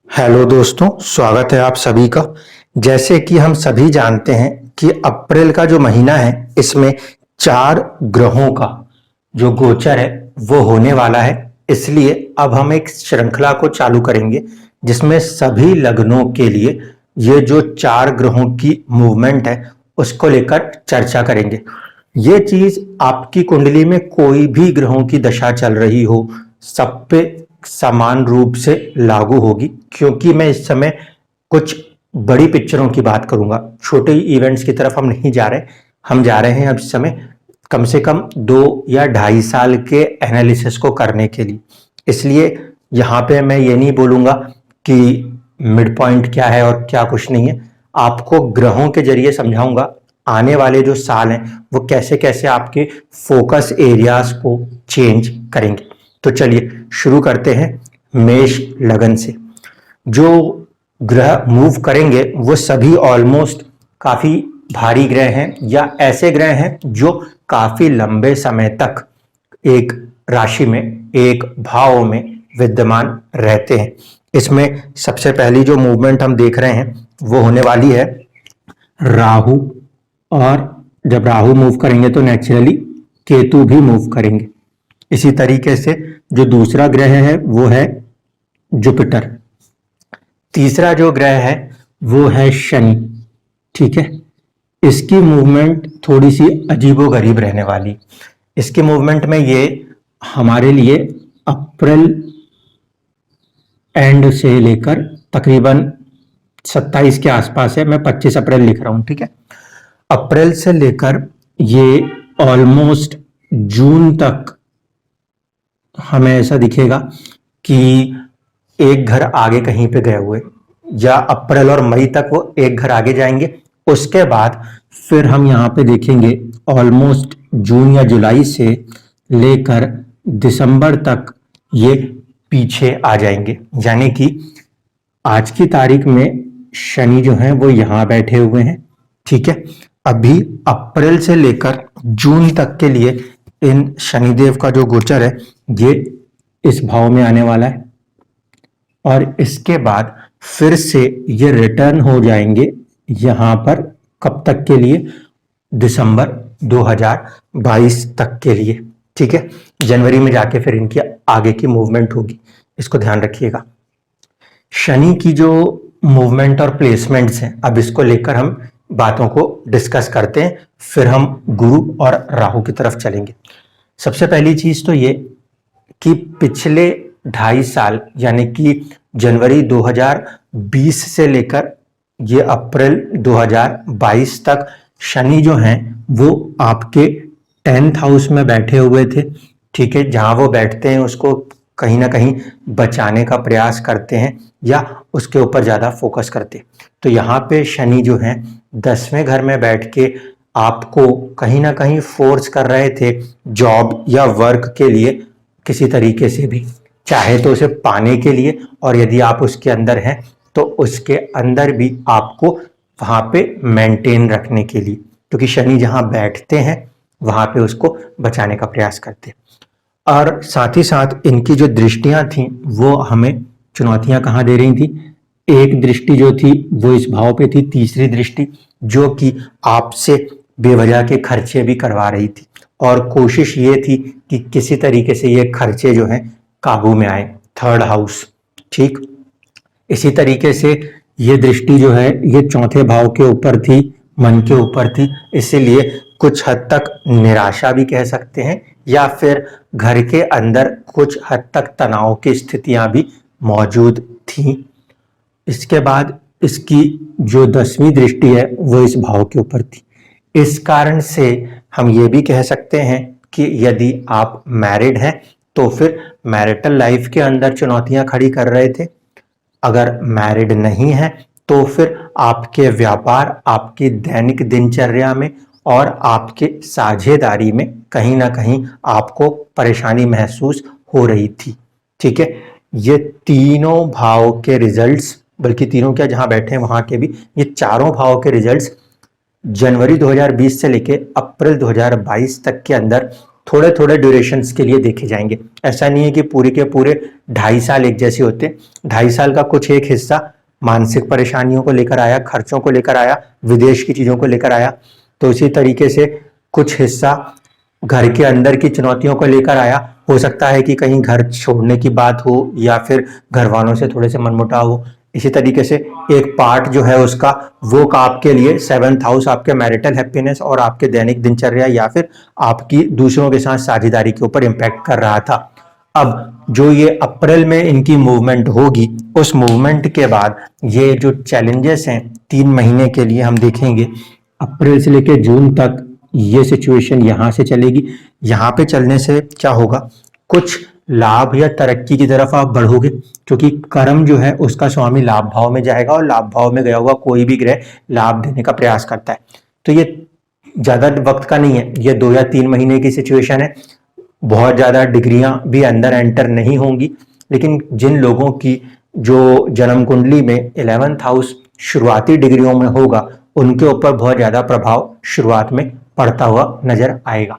Hello दोस्तों, स्वागत है आप सभी का। जैसे कि हम सभी जानते हैं कि अप्रैल का जो महीना है इसमें 4 ग्रहों का जो गोचर है वो होने वाला है। इसलिए अब हम एक श्रृंखला को चालू करेंगे जिसमें सभी लग्नों के लिए ये जो 4 ग्रहों की मूवमेंट है उसको लेकर चर्चा करेंगे। ये चीज आपकी कुंडली में कोई भी ग्रहों की दशा चल रही हो, सब पे समान रूप से लागू होगी, क्योंकि मैं इस समय कुछ बड़ी पिक्चरों की बात करूंगा। छोटे इवेंट्स की तरफ हम नहीं जा रहे। हम जा रहे हैं अब इस समय कम से कम 2 या 2.5 साल के एनालिसिस को करने के लिए। इसलिए यहाँ पे मैं ये नहीं बोलूंगा कि मिड पॉइंट क्या है और क्या कुछ नहीं है। आपको ग्रहों के जरिए समझाऊंगा आने वाले जो साल हैं वो कैसे कैसे आपके फोकस एरियाज को चेंज करेंगे। तो चलिए शुरू करते हैं मेष लगन से। जो ग्रह मूव करेंगे वो सभी ऑलमोस्ट काफी भारी ग्रह हैं या ऐसे ग्रह हैं जो काफी लंबे समय तक एक राशि में, एक भाव में विद्यमान रहते हैं। इसमें सबसे पहली जो मूवमेंट हम देख रहे हैं वो होने वाली है राहु। और जब राहु मूव करेंगे तो नेचुरली केतु भी मूव करेंगे। इसी तरीके से जो दूसरा ग्रह है वो है जुपिटर। तीसरा जो ग्रह है वो है शनि। ठीक है, इसकी मूवमेंट थोड़ी सी अजीबोगरीब रहने वाली। इसकी मूवमेंट में ये हमारे लिए अप्रैल एंड से लेकर तकरीबन 27 के आसपास है। मैं 25 अप्रैल लिख रहा हूं। ठीक है, अप्रैल से लेकर ये ऑलमोस्ट जून तक हमें ऐसा दिखेगा कि एक घर आगे कहीं पे गए हुए, या अप्रैल और मई तक वो एक घर आगे जाएंगे। उसके बाद फिर हम यहाँ पे देखेंगे ऑलमोस्ट जून या जुलाई से लेकर दिसंबर तक ये पीछे आ जाएंगे। यानी कि आज की तारीख में शनि जो है वो यहाँ बैठे हुए हैं। ठीक है, अभी अप्रैल से लेकर जून तक के लिए इन शनिदेव का जो गोचर है ये इस भाव में आने वाला है, और इसके बाद फिर से ये रिटर्न हो जाएंगे यहां पर कब तक के लिए, दिसंबर 2022 तक के लिए। ठीक है, जनवरी में जाके फिर इनकी आगे की मूवमेंट होगी, इसको ध्यान रखिएगा। शनि की जो मूवमेंट और प्लेसमेंट्स हैं, अब इसको लेकर हम बातों को डिस्कस करते हैं, फिर हम गुरु और राहु की तरफ चलेंगे। सबसे पहली चीज तो ये कि पिछले 2.5 साल यानी कि जनवरी 2020 से लेकर ये अप्रैल 2022 तक शनि जो हैं वो आपके 10th हाउस में बैठे हुए थे। ठीक है, जहां वो बैठते हैं उसको कहीं ना कहीं बचाने का प्रयास करते हैं या उसके ऊपर ज्यादा फोकस करते हैं। तो यहाँ पे शनि जो है 10वें घर में बैठ के आपको कहीं ना कहीं फोर्स कर रहे थे जॉब या वर्क के लिए, किसी तरीके से भी, चाहे तो उसे पाने के लिए, और यदि आप उसके अंदर हैं तो उसके अंदर भी आपको वहां पे मेंटेन रखने के लिए, क्योंकि शनि जहां बैठते हैं वहां पे उसको बचाने का प्रयास करते हैं। और साथ ही साथ इनकी जो दृष्टियां थी वो हमें चुनौतियां कहाँ दे रही थी। एक दृष्टि जो थी वो इस भाव पे थी, तीसरी दृष्टि जो कि आपसे बेवजह के खर्चे भी करवा रही थी, और कोशिश ये थी कि किसी तरीके से ये खर्चे जो हैं काबू में आए, 3rd हाउस। ठीक, इसी तरीके से ये दृष्टि जो है ये 4थे भाव के ऊपर थी, मन के ऊपर थी। इसीलिए कुछ हद तक निराशा भी कह सकते हैं, या फिर घर के अंदर कुछ हद तक तनाव की स्थितियां भी मौजूद थी। इसके बाद इसकी जो 10वीं दृष्टि है वो इस भाव के ऊपर थी। इस कारण से हम ये भी कह सकते हैं कि यदि आप मैरिड हैं तो फिर मैरिटल लाइफ के अंदर चुनौतियां खड़ी कर रहे थे। अगर मैरिड नहीं है तो फिर आपके व्यापार, आपकी दैनिक दिनचर्या में और आपके साझेदारी में कहीं ना कहीं आपको परेशानी महसूस हो रही थी। ठीक है, ये तीनों भाव के रिजल्ट्स, बल्कि तीनों क्या, जहां बैठे हैं वहां के भी, ये चारों भाव के रिजल्ट्स जनवरी 2020 से लेके अप्रैल 2022 तक के अंदर थोड़े थोड़े ड्यूरेशंस के लिए देखे जाएंगे। ऐसा नहीं है कि पूरे के पूरे 2.5 साल एक जैसे होते। 2.5 साल का कुछ एक हिस्सा मानसिक परेशानियों को लेकर आया, खर्चों को लेकर आया, विदेश की चीजों को लेकर आया, तो इसी तरीके से कुछ हिस्सा घर के अंदर की चुनौतियों को लेकर आया। हो सकता है कि कहीं घर छोड़ने की बात हो या फिर घर वालों से थोड़े से मनमुटाव हो। इसी तरीके से एक पार्ट जो है उसका वो आपके लिए 7th हाउस आपके मैरिटल हैप्पीनेस और आपके दैनिक दिनचर्या या फिर आपकी दूसरों के साथ साझेदारी के ऊपर इम्पैक्ट कर रहा था। अब जो ये अप्रैल में इनकी मूवमेंट होगी, उस मूवमेंट के बाद ये जो चैलेंजेस हैं 3 महीने के लिए हम देखेंगे। अप्रैल से लेकर जून तक ये सिचुएशन यहां से चलेगी। यहां पे चलने से क्या होगा, कुछ लाभ या तरक्की की तरफ आप बढ़ोगे, क्योंकि कर्म जो है उसका स्वामी लाभ भाव में जाएगा और लाभ भाव में गया हुआ कोई भी ग्रह लाभ देने का प्रयास करता है। तो ये ज्यादा वक्त का नहीं है, ये 2 या 3 महीने की सिचुएशन है। बहुत ज्यादा डिग्रियां भी अंदर एंटर नहीं होंगी, लेकिन जिन लोगों की जो जन्म कुंडली में 11th हाउस शुरुआती डिग्रियों में होगा, उनके ऊपर बहुत ज्यादा प्रभाव शुरुआत में पड़ता हुआ नजर आएगा।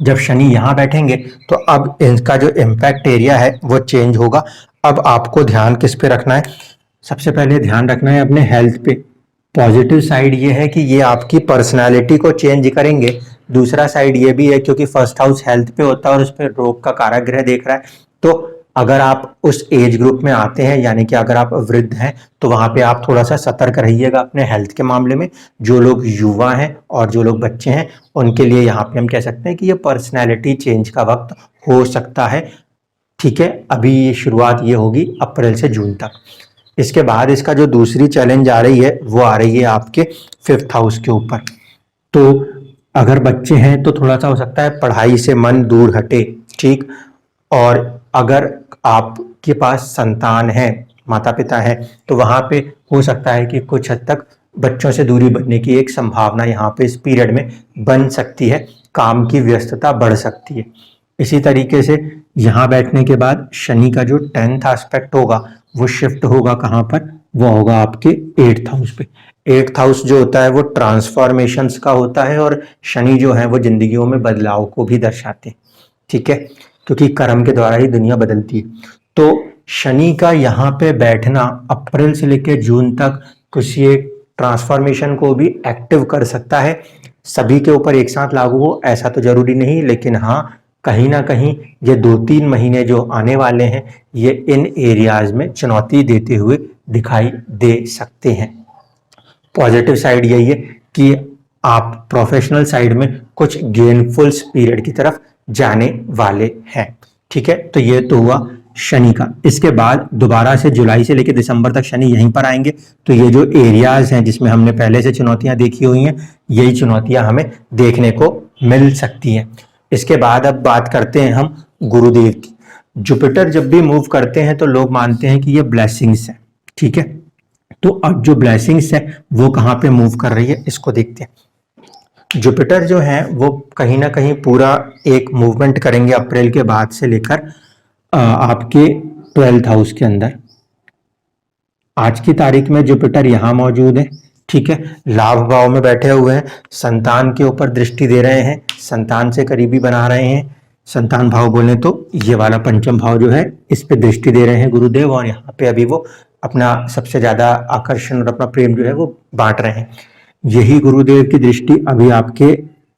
जब शनि यहां बैठेंगे तो अब इनका जो इम्पैक्ट एरिया है वो चेंज होगा। अब आपको ध्यान किस पे रखना है, सबसे पहले ध्यान रखना है अपने हेल्थ पे। पॉजिटिव साइड ये है कि ये आपकी पर्सनालिटी को चेंज करेंगे। दूसरा साइड ये भी है क्योंकि फर्स्ट हाउस हेल्थ पे होता है और उस पर रोग का कारक ग्रह देख रहा है, तो अगर आप उस एज ग्रुप में आते हैं, यानी कि अगर आप वृद्ध हैं, तो वहां पे आप थोड़ा सा सतर्क रहिएगा अपने हेल्थ के मामले में। जो लोग युवा हैं और जो लोग बच्चे हैं, उनके लिए यहाँ पे हम कह सकते हैं कि ये पर्सनैलिटी चेंज का वक्त हो सकता है। ठीक है, अभी ये शुरुआत ये होगी अप्रैल से जून तक। इसके बाद इसका जो दूसरी चैलेंज आ रही है वो आ रही है आपके 5th हाउस के ऊपर। तो अगर बच्चे हैं तो थोड़ा सा हो सकता है पढ़ाई से मन दूर हटे, ठीक। और अगर आपके पास संतान है, माता पिता है, तो वहां पे हो सकता है कि कुछ हद तक बच्चों से दूरी बनने की एक संभावना यहाँ पे इस पीरियड में बन सकती है। काम की व्यस्तता बढ़ सकती है। इसी तरीके से यहाँ बैठने के बाद शनि का जो 10th एस्पेक्ट होगा वो शिफ्ट होगा कहाँ पर, वो होगा आपके 8th हाउस पे। 8th हाउस जो होता है वो ट्रांसफॉर्मेशंस का होता है और शनि जो है वो जिंदगियों में बदलाव को भी दर्शाते हैं। ठीक है, क्योंकि कर्म के द्वारा ही दुनिया बदलती है। तो शनि का यहाँ पे बैठना अप्रैल से लेकर जून तक किसी एक ट्रांसफॉर्मेशन को भी एक्टिव कर सकता है। सभी के ऊपर एक साथ लागू हो ऐसा तो जरूरी नहीं, लेकिन हाँ कहीं ना कहीं ये 2-3 महीने जो आने वाले हैं ये इन एरियाज में चुनौती देते हुए दिखाई दे सकते हैं। पॉजिटिव साइड यही है कि आप प्रोफेशनल साइड में कुछ गेनफुल पीरियड की तरफ जाने वाले हैं। ठीक है, तो ये तो हुआ शनि का। इसके बाद दोबारा से जुलाई से लेकर दिसंबर तक शनि यहीं पर आएंगे। तो ये जो एरियाज हैं जिसमें हमने पहले से चुनौतियां देखी हुई हैं, यही चुनौतियां हमें देखने को मिल सकती हैं। इसके बाद अब बात करते हैं हम गुरुदेव की। जुपिटर जब भी मूव करते हैं तो लोग मानते हैं कि ये ब्लेसिंग्स है। ठीक है, तो अब जो ब्लेसिंग्स है वो कहाँ पे मूव कर रही है इसको देखते हैं। जुपिटर जो है वो कहीं ना कहीं पूरा एक मूवमेंट करेंगे अप्रैल के बाद से लेकर आपके 12th हाउस के अंदर। आज की तारीख में जुपिटर यहां मौजूद है। ठीक है, लाभ भाव में बैठे हुए हैं, संतान के ऊपर दृष्टि दे रहे हैं, संतान से करीबी बना रहे हैं। संतान भाव बोले तो ये वाला पंचम भाव जो है इस पे दृष्टि दे रहे हैं गुरुदेव, और यहाँ पे अभी वो अपना सबसे ज्यादा आकर्षण और अपना प्रेम जो है वो बांट रहे हैं। यही गुरुदेव की दृष्टि अभी आपके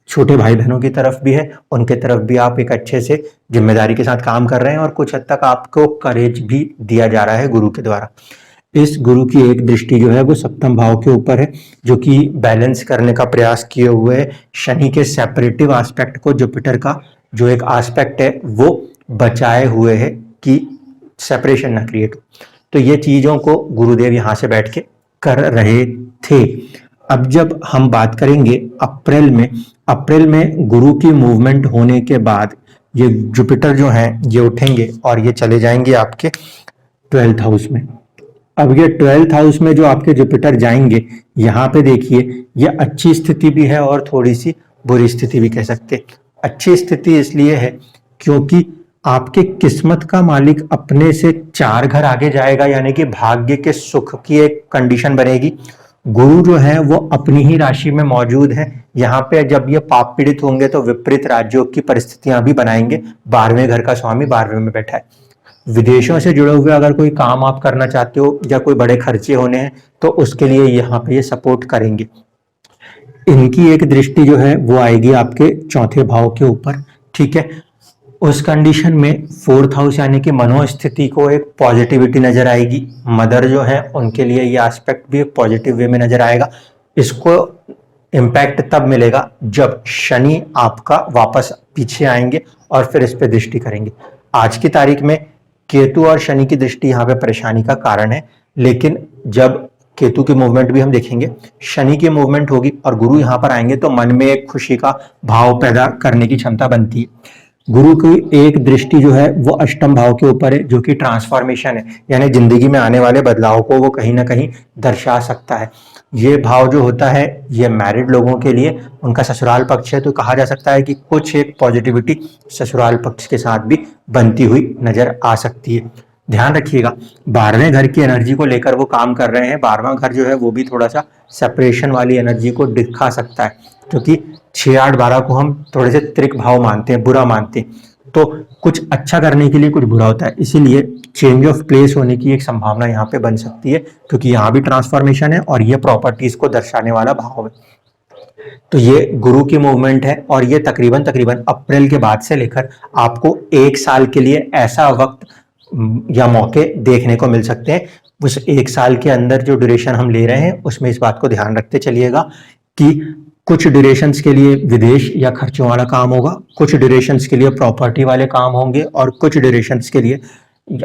छोटे भाई बहनों की तरफ भी है, उनके तरफ भी आप एक अच्छे से जिम्मेदारी के साथ काम कर रहे हैं और कुछ हद तक आपको करेज भी दिया जा रहा है गुरु के द्वारा। इस गुरु की एक दृष्टि जो है वो 7वें भाव के ऊपर है, जो कि बैलेंस करने का प्रयास किए हुए है। शनि के सेपरेटिव एस्पेक्ट को जुपिटर का जो एक एस्पेक्ट है वो बचाए हुए है कि सेपरेशन ना क्रिएट हो। तो ये चीजों को गुरुदेव यहाँ से बैठ के कर रहे थे। अब जब हम बात करेंगे अप्रैल में गुरु की मूवमेंट होने के बाद ये जुपिटर जो है ये उठेंगे और ये चले जाएंगे आपके 12th हाउस में। अब ये 12th हाउस में जो आपके जुपिटर जाएंगे, यहाँ पे देखिए ये अच्छी स्थिति भी है और थोड़ी सी बुरी स्थिति भी कह सकते। अच्छी स्थिति इसलिए है क्योंकि आपके किस्मत का मालिक अपने से 4 घर आगे जाएगा, यानी कि भाग्य के सुख की एक कंडीशन बनेगी। गुरु जो है वो अपनी ही राशि में मौजूद है। यहाँ पे जब ये पाप पीड़ित होंगे तो विपरीत राजयोग की परिस्थितियां भी बनाएंगे। 12वें घर का स्वामी 12वें में बैठा है। विदेशों से जुड़े हुए अगर कोई काम आप करना चाहते हो या कोई बड़े खर्चे होने हैं तो उसके लिए यहाँ पे ये सपोर्ट करेंगे। इनकी एक दृष्टि जो है वो आएगी आपके चौथे भाव के ऊपर, ठीक है। उस कंडीशन में फोर्थ हाउस यानी कि मनोस्थिति को एक पॉजिटिविटी नजर आएगी। मदर जो है उनके लिए ये एस्पेक्ट भी एक पॉजिटिव वे में नजर आएगा। इसको इम्पैक्ट तब मिलेगा जब शनि आपका वापस पीछे आएंगे और फिर इस पे दृष्टि करेंगे। आज की तारीख में केतु और शनि की दृष्टि यहाँ पे परेशानी का कारण है, लेकिन जब केतु की मूवमेंट भी हम देखेंगे, शनि की मूवमेंट होगी और गुरु यहाँ पर आएंगे तो मन में एक खुशी का भाव पैदा करने की क्षमता बनती है। गुरु की एक दृष्टि जो है वो अष्टम भाव के ऊपर है, जो कि ट्रांसफॉर्मेशन है, यानी जिंदगी में आने वाले बदलाव को वो कहीं ना कहीं दर्शा सकता है। ये भाव जो होता है ये मैरिड लोगों के लिए उनका ससुराल पक्ष है, तो कहा जा सकता है कि कुछ एक पॉजिटिविटी ससुराल पक्ष के साथ भी बनती हुई नजर आ सकती है। ध्यान रखिएगा 12वें घर की एनर्जी को लेकर वो काम कर रहे हैं। 12वां घर जो है वो भी थोड़ा सा सेपरेशन वाली एनर्जी को दिखा सकता है, क्योंकि 6 8 12 को हम थोड़े से त्रिक भाव मानते हैं, बुरा मानते हैं, तो कुछ अच्छा करने के लिए कुछ बुरा होता है, इसीलिए चेंज ऑफ प्लेस होने की एक संभावना यहाँ पे बन सकती है, क्योंकि यहाँ भी ट्रांसफॉर्मेशन है और ये प्रॉपर्टीज को दर्शाने वाला भाव है। तो ये गुरु की मूवमेंट है और ये तकरीबन अप्रैल के बाद से लेकर आपको 1 साल के लिए ऐसा वक्त या मौके देखने को मिल सकते हैं। उस 1 साल के अंदर जो ड्यूरेशन हम ले रहे हैं उसमें इस बात को ध्यान रखते चलिएगा कि कुछ ड्यूरेशंस के लिए विदेश या खर्चों वाला काम होगा, कुछ ड्यूरेशंस के लिए प्रॉपर्टी वाले काम होंगे और कुछ ड्यूरेशंस के लिए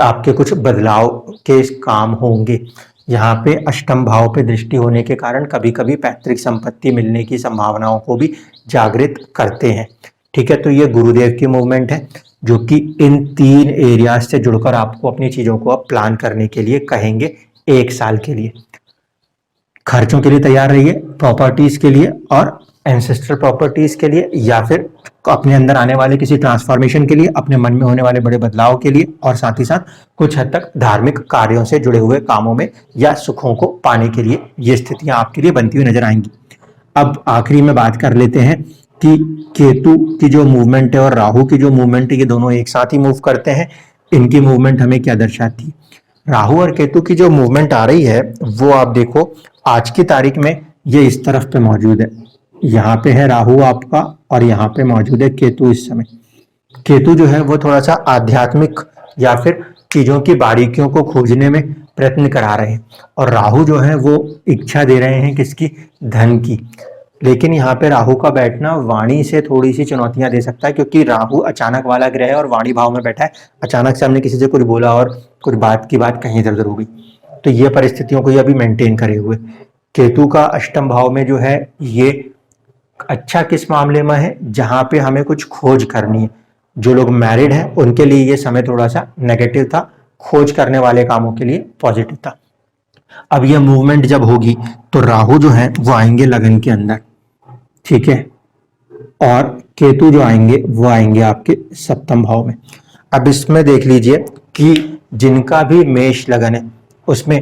आपके कुछ बदलाव के काम होंगे। यहाँ पे अष्टम भाव पे दृष्टि होने के कारण कभी कभी पैतृक संपत्ति मिलने की संभावनाओं को भी जागृत करते हैं, ठीक है। तो ये गुरुदेव की मूवमेंट है जो कि इन 3 एरियाज से जुड़कर आपको अपनी चीजों को अब प्लान करने के लिए कहेंगे 1 साल के लिए। खर्चों के लिए तैयार रहिए, प्रॉपर्टीज के लिए और एंसेस्ट्रल प्रॉपर्टीज के लिए, या फिर अपने अंदर आने वाले किसी ट्रांसफॉर्मेशन के लिए, अपने मन में होने वाले बड़े बदलाव के लिए, और साथ ही साथ कुछ हद तक धार्मिक कार्यों से जुड़े हुए कामों में या सुखों को पाने के लिए ये स्थितियां आपके लिए बनती हुई नजर आएंगी। अब आखिरी में बात कर लेते हैं कि केतु की जो मूवमेंट है और राहु की जो मूवमेंट है, ये दोनों एक साथ ही मूव करते हैं। इनकी मूवमेंट हमें क्या दर्शाती है? राहु और केतु की जो मूवमेंट आ रही है वो आप देखो, आज की तारीख में ये इस तरफ पे मौजूद है। यहाँ पे है राहु आपका और यहाँ पे मौजूद है केतु। इस समय केतु जो है वो थोड़ा सा आध्यात्मिक या फिर चीजों की बारीकियों को खोजने में प्रयत्न करा रहे हैं, और राहु जो है वो इच्छा दे रहे हैं किसकी? धन की। लेकिन यहाँ पे राहु का बैठना वाणी से थोड़ी सी चुनौतियां दे सकता है, क्योंकि राहु अचानक वाला ग्रह है और वाणी भाव में बैठा है। अचानक से हमने किसी से कुछ बोला और कुछ बात की बात कहीं इधर उधर हो गई, तो ये परिस्थितियों को ये अभी मेंटेन करे हुए। केतु का अष्टम भाव में जो है ये अच्छा किस मामले में है? जहां पे हमें कुछ खोज करनी है। जो लोग मैरिड हैं उनके लिए ये समय थोड़ा सा नेगेटिव था, खोज करने वाले कामों के लिए पॉजिटिव था। अब ये मूवमेंट जब होगी तो राहु जो है वो आएंगे लगन के अंदर, ठीक है, और केतु जो आएंगे वो आएंगे आपके सप्तम भाव में। अब इसमें देख लीजिए कि जिनका भी मेष लगन है उसमें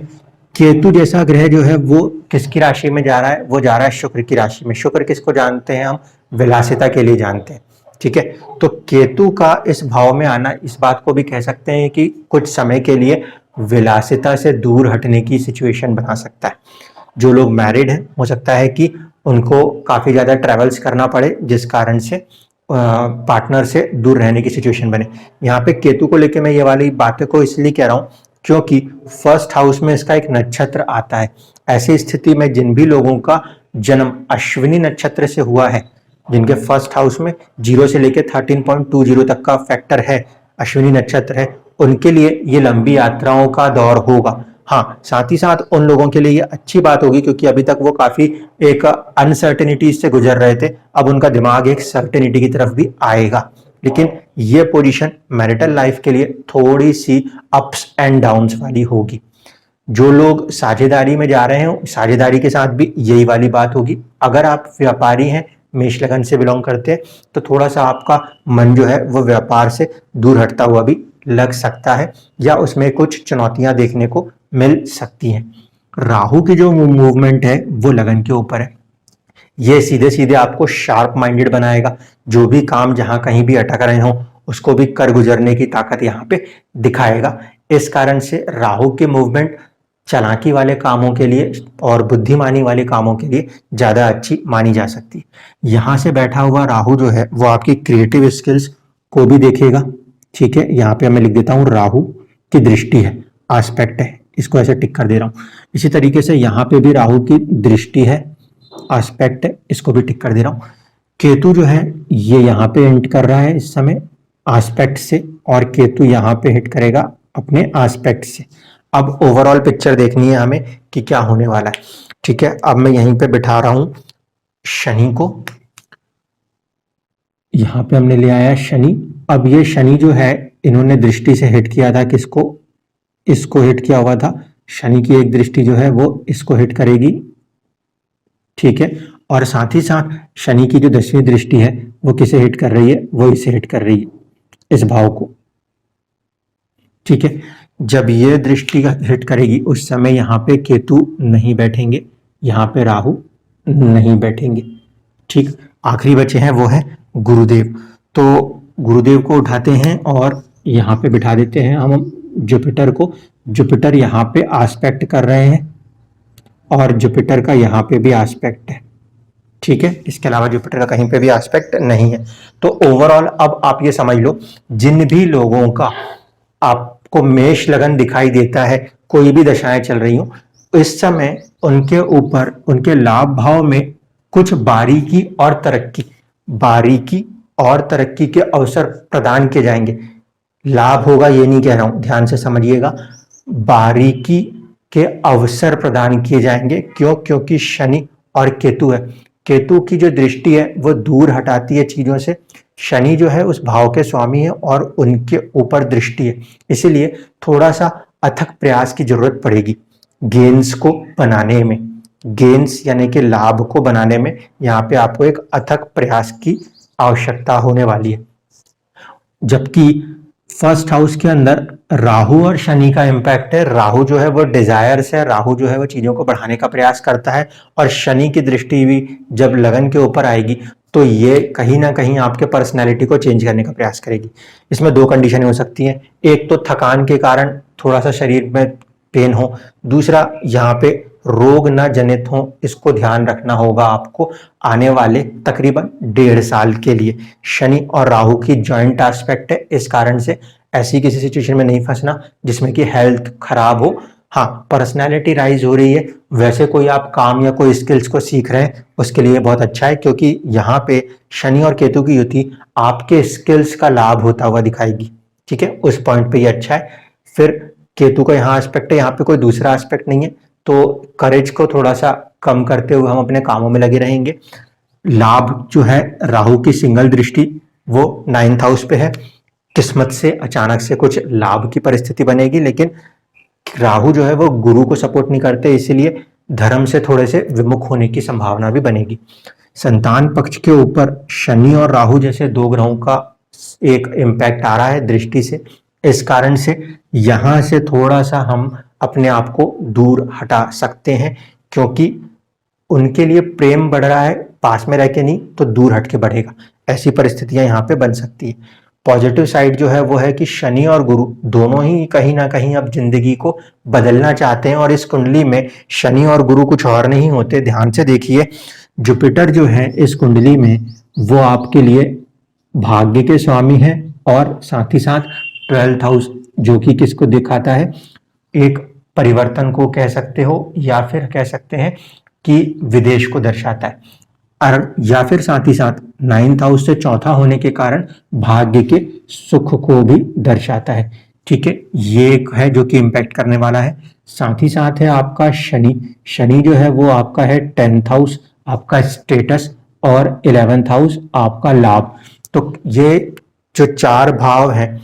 केतु जैसा ग्रह जो है वो किसकी राशि में जा रहा है? वो जा रहा है शुक्र की राशि में। शुक्र किसको जानते हैं हम? विलासिता के लिए जानते हैं, ठीक है। तो केतु का इस भाव में आना इस बात को भी कह सकते हैं कि कुछ समय के लिए विलासिता से दूर हटने की सिचुएशन बना सकता है। जो लोग मैरिड हैं हो सकता है कि उनको काफी ज्यादा ट्रेवल्स करना पड़े, जिस कारण से पार्टनर से दूर रहने की सिचुएशन बने। यहाँ पे केतु को लेकर मैं ये वाली बातें को इसलिए कह रहा हूँ क्योंकि फर्स्ट हाउस में इसका एक नक्षत्र आता है। ऐसी स्थिति में जिन भी लोगों का जन्म अश्विनी नक्षत्र से हुआ है, जिनके फर्स्ट हाउस में 0 से लेकर 13.20 तक का फैक्टर है, अश्विनी नक्षत्र है, उनके लिए ये लंबी यात्राओं का दौर होगा। हाँ, साथ ही साथ उन लोगों के लिए ये अच्छी बात होगी क्योंकि अभी तक वो काफी एक अनसर्टेनिटी से गुजर रहे थे, अब उनका दिमाग एक सर्टेनिटी की तरफ भी आएगा। लेकिन ये पोजीशन मैरिटल लाइफ के लिए थोड़ी सी अप्स एंड डाउन्स वाली होगी। जो लोग साझेदारी में जा रहे हैं, साझेदारी के साथ भी यही वाली बात होगी। अगर आप व्यापारी हैं, मेष लगन से बिलोंग करते हैं, तो थोड़ा सा आपका मन जो है वो व्यापार से दूर हटता हुआ भी लग सकता है, या उसमें कुछ चुनौतियां देखने को मिल सकती हैं। राहु की जो मूवमेंट है वो लगन के ऊपर है। ये सीधे सीधे आपको शार्प माइंडेड बनाएगा, जो भी काम जहां कहीं भी अटक रहे हो उसको भी कर गुजरने की ताकत यहाँ पे दिखाएगा। इस कारण से राहु की मूवमेंट चालाकी वाले कामों के लिए और बुद्धिमानी वाले कामों के लिए ज्यादा अच्छी मानी जा सकती है। यहां से बैठा हुआ राहु जो है वो आपकी क्रिएटिव स्किल्स को भी देखेगा। ठीक है, यहाँ पे मैं लिख देता हूँ राहु की दृष्टि है, एस्पेक्ट है, इसको ऐसे टिक कर दे रहा हूं। इसी तरीके से यहाँ पे भी राहु की दृष्टि है, एस्पेक्ट है, इसको भी टिक कर दे रहा हूं। केतु जो है ये यहाँ पे हिट कर रहा है इस समय एस्पेक्ट से, और केतु यहाँ पे हिट करेगा अपने एस्पेक्ट से। अब ओवरऑल पिक्चर देखनी है हमें कि क्या होने वाला है। ठीक है, अब मैं यहीं पे बिठा रहा हूं शनि को, यहां पे हमने ले आया शनि। अब ये शनि जो है इन्होंने दृष्टि से हिट किया था किसको, इसको हिट किया हुआ था। शनि की एक दृष्टि जो है वो इसको हिट करेगी। ठीक है, और साथ ही साथ शनि की जो 10वीं दृष्टि है वो किसे हिट कर रही है, वो इसे हिट कर रही है, इस भाव को। ठीक है, जब ये दृष्टि हिट करेगी उस समय यहाँ पे केतु नहीं बैठेंगे, यहाँ पे राहु नहीं बैठेंगे। ठीक, आखिरी बचे हैं वो है गुरुदेव। तो गुरुदेव को उठाते हैं और यहाँ पे बिठा देते हैं हम जुपिटर को। जुपिटर यहाँ पे एस्पेक्ट कर रहे हैं और जुपिटर का यहाँ पे भी एस्पेक्ट है। ठीक है, इसके अलावा जुपिटर का कहीं पे भी एस्पेक्ट नहीं है। तो ओवरऑल अब आप ये समझ लो, जिन भी लोगों का आपको मेष लगन दिखाई देता है, कोई भी दशाएं चल रही हो, इस समय उनके ऊपर उनके लाभ भाव में कुछ बारीकी और तरक्की के अवसर प्रदान किए जाएंगे। लाभ होगा ये नहीं कह रहा हूं, ध्यान से समझिएगा, बारीकी के अवसर प्रदान किए जाएंगे। क्यों? क्योंकि शनि और केतु है। केतु की जो दृष्टि है वो दूर हटाती है चीजों से, शनि जो है उस भाव के स्वामी है और उनके ऊपर दृष्टि है, इसीलिए थोड़ा सा अथक प्रयास की जरूरत पड़ेगी गेन्स को बनाने में। गेन्स यानी कि लाभ को बनाने में यहाँ पे आपको एक अथक प्रयास की आवश्यकता होने वाली है। जबकि फर्स्ट हाउस के अंदर राहु और शनि का इम्पैक्ट है। राहु जो है वो डिजायर्स है, राहु जो है वो चीजों को बढ़ाने का प्रयास करता है, और शनि की दृष्टि भी जब लगन के ऊपर आएगी तो ये कहीं ना कहीं आपके पर्सनैलिटी को चेंज करने का प्रयास करेगी। इसमें दो कंडीशन हो सकती हैं, एक तो थकान के कारण थोड़ा सा शरीर में पेन हो, दूसरा यहाँ पे रोग न जनित हो, इसको ध्यान रखना होगा आपको आने वाले तकरीबन 1.5 साल के लिए। शनि और राहु की जॉइंट एस्पेक्ट है, इस कारण से ऐसी किसी सिचुएशन में नहीं फंसना जिसमें कि हेल्थ खराब हो। हाँ, पर्सनैलिटी राइज हो रही है, वैसे कोई आप काम या कोई स्किल्स को सीख रहे हैं उसके लिए बहुत अच्छा है, क्योंकि यहाँ पे शनि और केतु की युति आपके स्किल्स का लाभ होता हुआ दिखाएगी। ठीक है, उस पॉइंट पे ये अच्छा है। फिर केतु का यहाँ एस्पेक्ट है, यहाँ पे कोई दूसरा एस्पेक्ट नहीं है, तो करेज को थोड़ा सा कम करते हुए हम अपने कामों में लगे रहेंगे। लाभ जो है राहु की सिंगल दृष्टि वो 9th हाउस पे है, किस्मत से अचानक से कुछ लाभ की परिस्थिति बनेगी, लेकिन राहु जो है वो गुरु को सपोर्ट नहीं करते, इसीलिए धर्म से थोड़े से विमुख होने की संभावना भी बनेगी। संतान पक्ष के ऊपर शनि और राहु जैसे दो ग्रहों का एक इम्पैक्ट आ रहा है दृष्टि से, इस कारण से यहां से थोड़ा सा हम अपने आप को दूर हटा सकते हैं, क्योंकि उनके लिए प्रेम बढ़ रहा है, पास में रह के नहीं तो दूर हट के बढ़ेगा, ऐसी परिस्थितियां यहाँ पे बन सकती है। पॉजिटिव साइड जो है वो है कि शनि और गुरु दोनों ही कहीं ना कहीं अब जिंदगी को बदलना चाहते हैं, और इस कुंडली में शनि और गुरु कुछ और नहीं होते। ध्यान से देखिए, जुपिटर जो है इस कुंडली में वो आपके लिए भाग्य के स्वामी है, और साथ ही साथ 12th हाउस जो कि किसको दिखाता है, एक परिवर्तन को कह सकते हो, या फिर कह सकते हैं कि विदेश को दर्शाता है, और या फिर साथ ही साथ 9th हाउस से चौथा होने के कारण भाग्य के सुख को भी दर्शाता है। ठीक है, ये एक है जो कि इम्पैक्ट करने वाला है। साथ ही साथ है आपका शनि। शनि जो है वो आपका है 10th हाउस, आपका स्टेटस, और 11th हाउस आपका लाभ। तो ये जो 4 भाव हैं,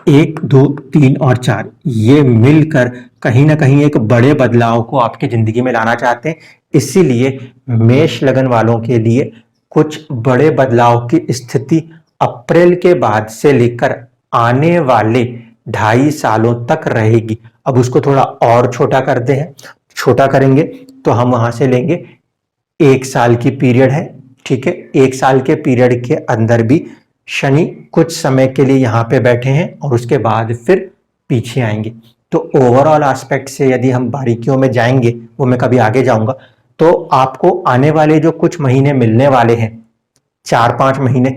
1, 2, 3 और 4, ये मिलकर कहीं ना कहीं एक बड़े बदलाव को आपके जिंदगी में लाना चाहते हैं। इसीलिए मेष लगन वालों के लिए कुछ बड़े बदलाव की स्थिति अप्रैल के बाद से लेकर आने वाले 2.5 सालों तक रहेगी। अब उसको थोड़ा और छोटा करते हैं। छोटा करेंगे तो हम वहां से लेंगे 1 साल की पीरियड है, ठीक है। 1 साल के पीरियड के अंदर भी शनि कुछ समय के लिए यहाँ पे बैठे हैं और उसके बाद फिर पीछे आएंगे। तो ओवरऑल एस्पेक्ट से यदि हम बारीकियों में जाएंगे, वो मैं कभी आगे जाऊंगा, तो आपको आने वाले जो कुछ महीने मिलने वाले हैं, 4-5 महीने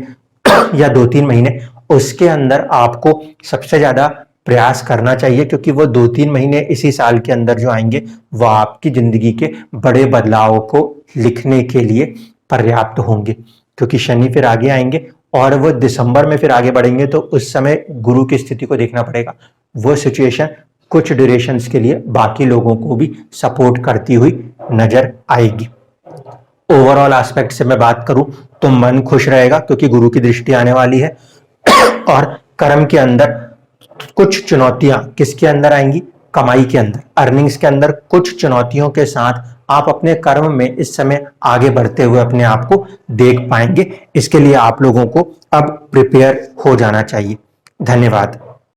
या 2-3 महीने, उसके अंदर आपको सबसे ज्यादा प्रयास करना चाहिए, क्योंकि वो 2-3 महीने इसी साल के अंदर जो आएंगे वो आपकी जिंदगी के बड़े बदलाव को लिखने के लिए पर्याप्त होंगे। क्योंकि शनि फिर आगे आएंगे और वो दिसंबर में फिर आगे बढ़ेंगे, तो उस समय गुरु की स्थिति को देखना पड़ेगा। वो सिचुएशन कुछ ड्यूरेशंस के लिए बाकी लोगों को भी सपोर्ट करती हुई नजर आएगी। ओवरऑल एस्पेक्ट से मैं बात करूं तो मन खुश रहेगा, क्योंकि गुरु की दृष्टि आने वाली है। और कर्म के अंदर कुछ चुनौतियां किसके अंदर आएंगी? कमाई के अंदर, अर्निंग्स के अंदर कुछ चुनौतियों के साथ आप अपने कर्म में इस समय आगे बढ़ते हुए अपने आप को देख पाएंगे। इसके लिए आप लोगों को अब प्रिपेयर हो जाना चाहिए। धन्यवाद।